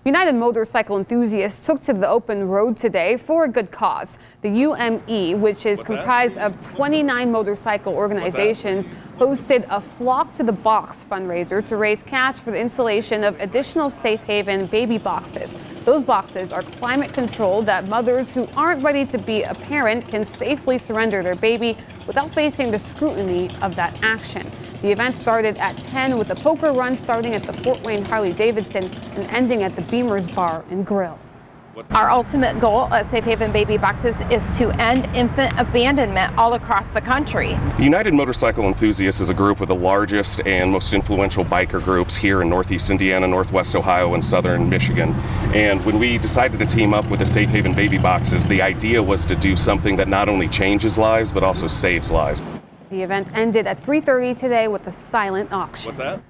United Motorcycle Enthusiasts took to the open road today for a good cause. The UME, which is comprised of 29 motorcycle organizations, hosted a Flock to the Box fundraiser to raise cash for the installation of additional Safe Haven baby boxes. Those boxes are climate controlled that mothers who aren't ready to be a parent can safely surrender their baby without facing the scrutiny of that action. The event started at 10 with a poker run starting at the Fort Wayne Harley-Davidson and ending at the Beamer's Bar and Grill. Our ultimate goal at Safe Haven Baby Boxes is to end infant abandonment all across the country. The United Motorcycle Enthusiasts is a group of the largest and most influential biker groups here in Northeast Indiana, Northwest Ohio, and Southern Michigan. And when we decided to team up with the Safe Haven Baby Boxes, the idea was to do something that not only changes lives, but also saves lives. The event ended at 3:30 today with a silent auction. What's that?